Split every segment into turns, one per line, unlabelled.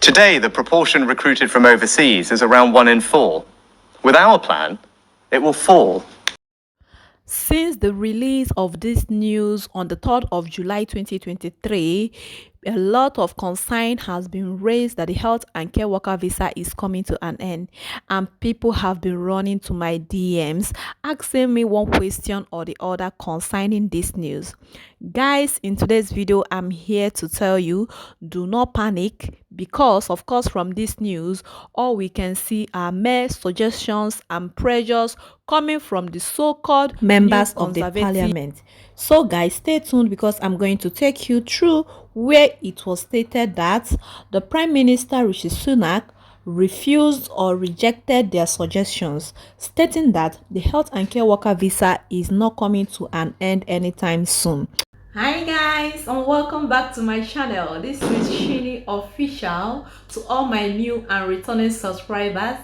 Today, the proportion recruited from overseas is around 1 in 4. With our plan, it will fall.
Since the release of this news on the 3rd of July 2023, a lot of concern has been raised that the health and care worker visa is coming to an end, and people have been running to my DMs asking me one question or the other concerning this news. Guys, in today's video, I'm here to tell you, do not panic, because of course from this news all we can see are mere suggestions and pressures coming from the so-called members of the parliament. So guys, stay tuned, because I'm going to take you through where it was stated that the Prime Minister Rishi Sunak refused or rejected their suggestions, stating that the health and care worker visa is not coming to an end anytime soon. Hi guys, and welcome back to my channel. This is Chinny-official. To all my new and returning subscribers,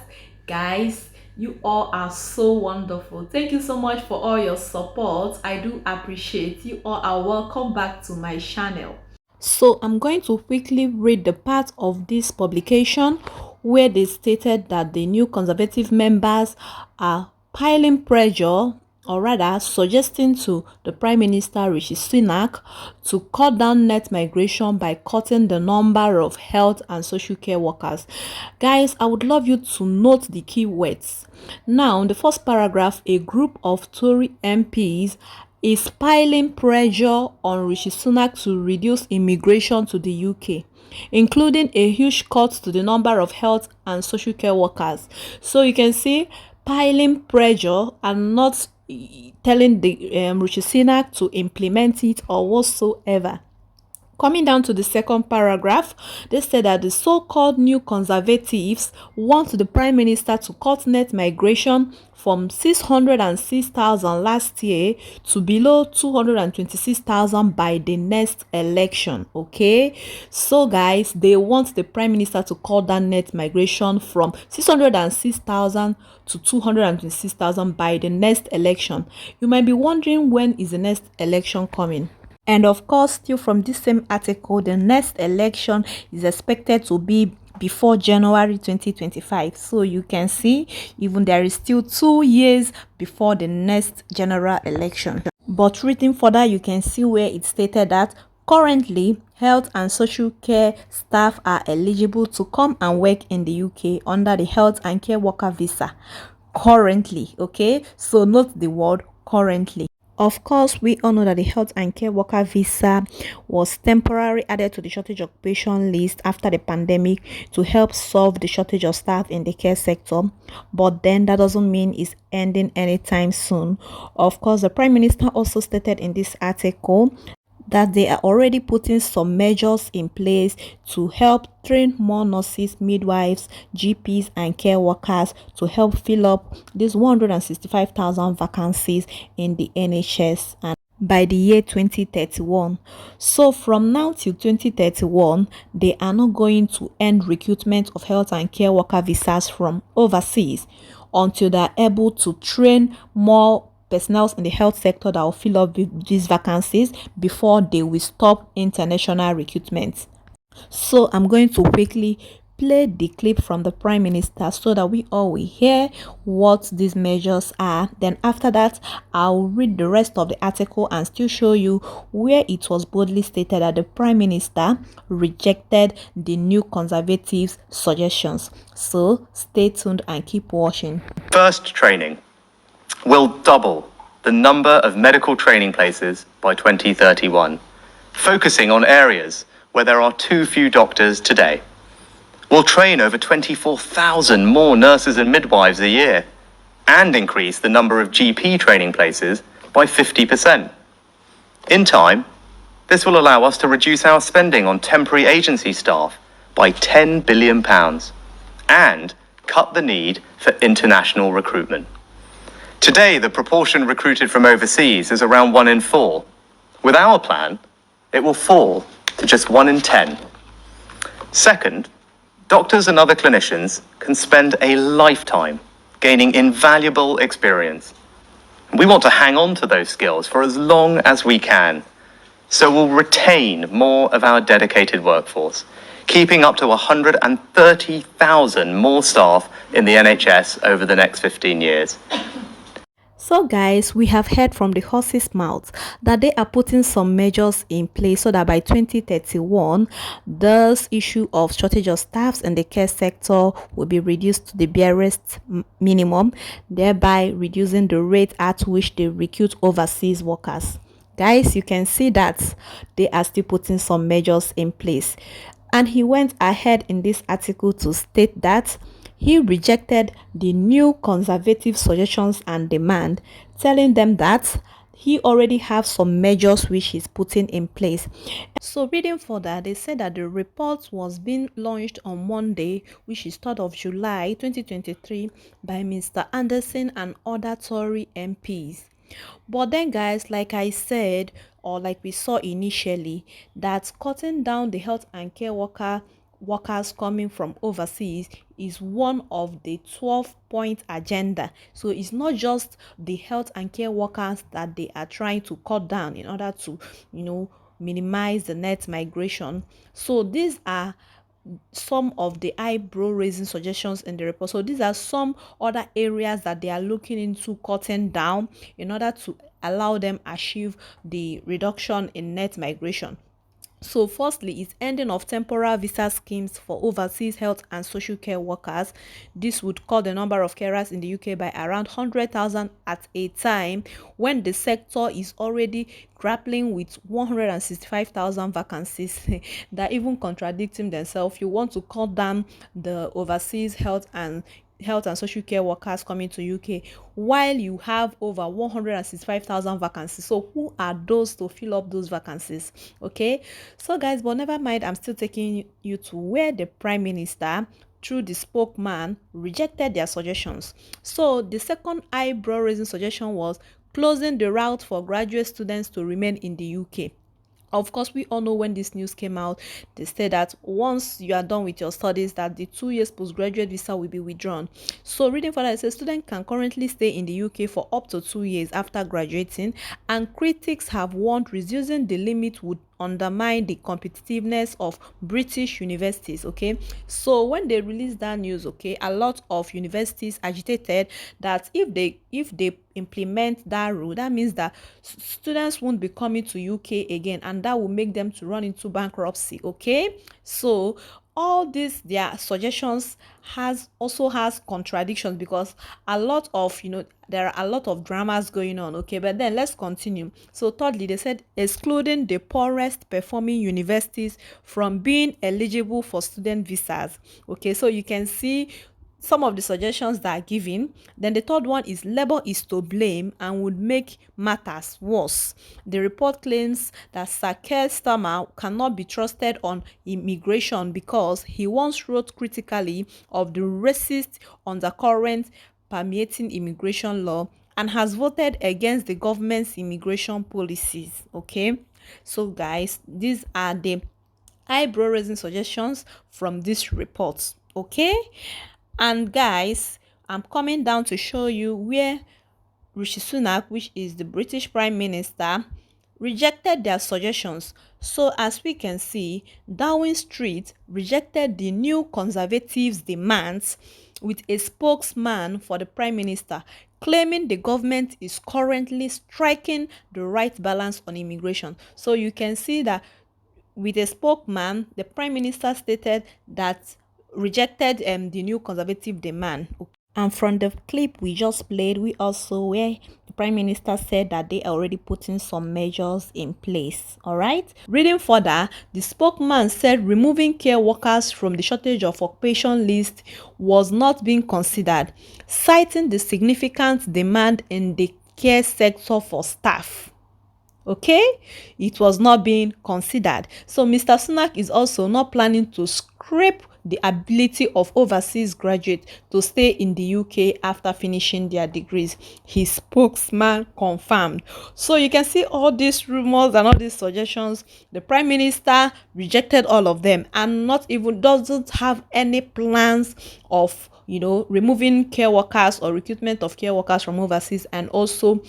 guys, you all are so wonderful. Thank you so much for all your support. I do appreciate you all. Are welcome back to my channel. So I'm going to quickly read the part of this publication where they stated that the new conservative members are piling pressure, or rather suggesting to the Prime Minister Rishi Sunak to cut down net migration by cutting the number of health and social care workers. Guys, I would love you to note the key words. Now, in the first paragraph, a group of Tory MPs is piling pressure on Rishi Sunak to reduce immigration to the UK, including a huge cut to the number of health and social care workers. So you can see, piling pressure and not telling the Rishi Sunak to implement it or whatsoever. Coming down to the second paragraph, they said that the so-called new conservatives want the Prime Minister to cut net migration from 606,000 last year to below 226,000 by the next election. Okay, so guys, they want the Prime Minister to cut down net migration from 606,000 to 226,000 by the next election. You might be wondering, when is the next election coming? And of course, still from this same article, the next election is expected to be before January 2025. So you can see, even there is still 2 years before the next general election. But reading further, you can see where it stated that currently health and social care staff are eligible to come and work in the UK under the health and care worker visa. Currently, okay? So note the word currently. Of course, we all know that the health and care worker visa was temporarily added to the shortage occupation list after the pandemic to help solve the shortage of staff in the care sector. But then that doesn't mean it's ending anytime soon. Of course, the Prime Minister also stated in this article that they are already putting some measures in place to help train more nurses, midwives, GPs and care workers to help fill up these 165,000 vacancies in the NHS and by the year 2031. So from now till 2031, they are not going to end recruitment of health and care worker visas from overseas until they are able to train more personnel in the health sector that will fill up these vacancies before they will stop international recruitment. So I'm going to quickly play the clip from the Prime Minister so that we all will hear what these measures are. Then after that, I'll read the rest of the article and still show you where it was boldly stated that the Prime Minister rejected the new conservatives' suggestions. So stay tuned and keep watching.
First, training will double the number of medical training places by 2031, focusing on areas where there are too few doctors today. We'll train over 24,000 more nurses and midwives a year and increase the number of GP training places by 50%. In time, this will allow us to reduce our spending on temporary agency staff by £10 billion and cut the need for international recruitment. Today, the proportion recruited from overseas is around 1 in 4. With our plan, it will fall to just 1 in 10. Second, doctors and other clinicians can spend a lifetime gaining invaluable experience. We want to hang on to those skills for as long as we can, so we'll retain more of our dedicated workforce, keeping up to 130,000 more staff in the NHS over the next 15 years.
So guys, we have heard from the horse's mouth that they are putting some measures in place so that by 2031, this issue of shortage of staffs in the care sector will be reduced to the barest minimum, thereby reducing the rate at which they recruit overseas workers. Guys, you can see that they are still putting some measures in place. And he went ahead in this article to state that he rejected the new conservative suggestions and demand, telling them that he already have some measures which he's putting in place. So reading further, they said that the report was being launched on Monday, which is 3rd of July 2023, by Mr. Anderson and other Tory MPs. But then guys, like I said, or like we saw initially, that cutting down the health and care workers coming from overseas is one of the 12-point agenda. So it's not just the health and care workers that they are trying to cut down in order to, minimize the net migration. So these are some of the eyebrow raising suggestions in the report. So these are some other areas that they are looking into cutting down in order to allow them achieve the reduction in net migration. So firstly, it's ending of temporal visa schemes for overseas health and social care workers. This would cut the number of carers in the UK by around 100,000 at a time, when the sector is already grappling with 165,000 vacancies that even contradicting themselves. You want to cut down the overseas health and social care workers coming to UK while you have over 165,000 vacancies. So who are those to fill up those vacancies? Okay, so guys, but never mind, I'm still taking you to where the Prime Minister, through the spokesman, rejected their suggestions. So the second eyebrow raising suggestion was closing the route for graduate students to remain in the UK. Of course, we all know when this news came out, they said that once you are done with your studies, that the 2 years postgraduate visa will be withdrawn. So reading further, it says students can currently stay in the UK for up to 2 years after graduating, and critics have warned reducing the limit would undermine the competitiveness of British universities. Okay, so when they released that news, okay, a lot of universities agitated that if they implement that rule, that means that students won't be coming to UK again, and that will make them to run into bankruptcy. Okay, so all these their suggestions has contradictions, because a lot of there are a lot of dramas going on. Okay, but then let's continue. So thirdly, they said excluding the poorest performing universities from being eligible for student visas. Okay, so you can see some of the suggestions that are given. Then the third one is labor is to blame and would make matters worse. The report claims that Sir Keir Starmer cannot be trusted on immigration because he once wrote critically of the racist undercurrent permeating immigration law and has voted against the government's immigration policies. Okay, so guys, these are the eyebrow raising suggestions from this report. Okay, and guys, I'm coming down to show you where Rishi Sunak, which is the British Prime Minister, rejected their suggestions. So as we can see, Downing Street rejected the new Conservatives' demands, with a spokesman for the Prime Minister claiming the government is currently striking the right balance on immigration. So you can see that with a spokesman, the Prime Minister stated that rejected the new Conservative demand. And from the clip we just played, we also where the Prime Minister said that they are already putting some measures in place. All right. Reading further, the spokesman said removing care workers from the shortage of occupation list was not being considered, citing the significant demand in the care sector for staff. Okay, it was not being considered. So Mr. Sunak is also not planning to scrape the ability of overseas graduates to stay in the UK after finishing their degrees, his spokesman confirmed. So you can see all these rumors and all these suggestions. The Prime Minister rejected all of them and not even doesn't have any plans of removing care workers or recruitment of care workers from overseas, and also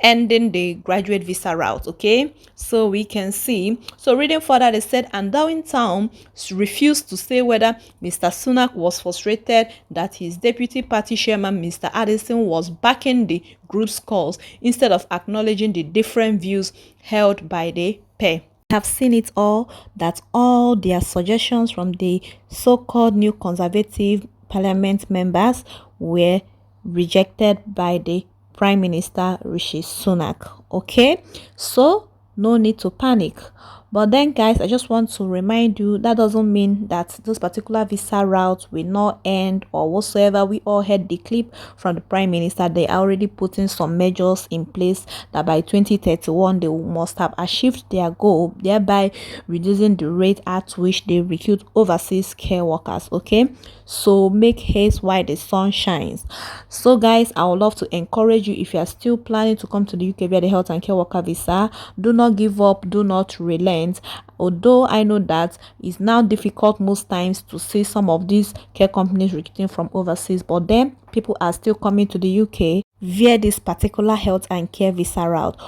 ending the graduate visa route. Okay, so we can see, so reading further, they said, and Downtown refused to say whether Mr. Sunak was frustrated that his deputy party chairman Mr. Addison was backing the group's calls instead of acknowledging the different views held by the pair. Have seen it all, that all their suggestions from the so-called new conservative parliament members were rejected by the Prime Minister Rishi Sunak. Okay, so no need to panic. But then, guys, I just want to remind you that doesn't mean that those particular visa routes will not end or whatsoever. We all heard the clip from the Prime Minister. They are already putting some measures in place that by 2031 they must have achieved their goal, thereby reducing the rate at which they recruit overseas care workers. Okay, so make haste while the sun shines. So guys, I would love to encourage you, if you are still planning to come to the UK via the health and care worker visa, do not give up, do not relent. Although I know that it's now difficult most times to see some of these care companies recruiting from overseas, but then people are still coming to the UK via this particular health and care visa route.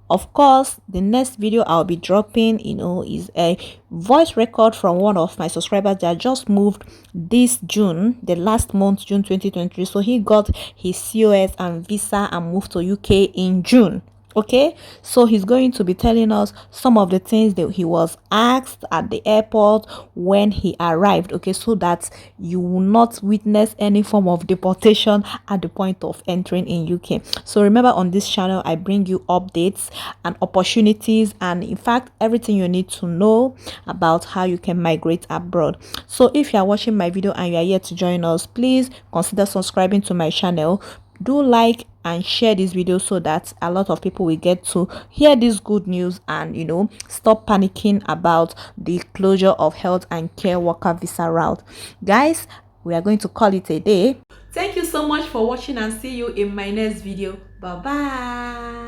Of course, the next video I'll be dropping, is a voice record from one of my subscribers that just moved this June, the last month, June 2023. So he got his COS and visa and moved to UK in June. Okay, so he's going to be telling us some of the things that he was asked at the airport when he arrived. Okay, so that you will not witness any form of deportation at the point of entering in UK. So remember, on this channel I bring you updates and opportunities, and in fact everything you need to know about how you can migrate abroad. So if you are watching my video and you are here to join us, please consider subscribing to my channel. Do like and share this video so that a lot of people will get to hear this good news and stop panicking about the closure of health and care worker visa route. Guys, we are going to call it a day. Thank you so much for watching, and see you in my next video. Bye bye.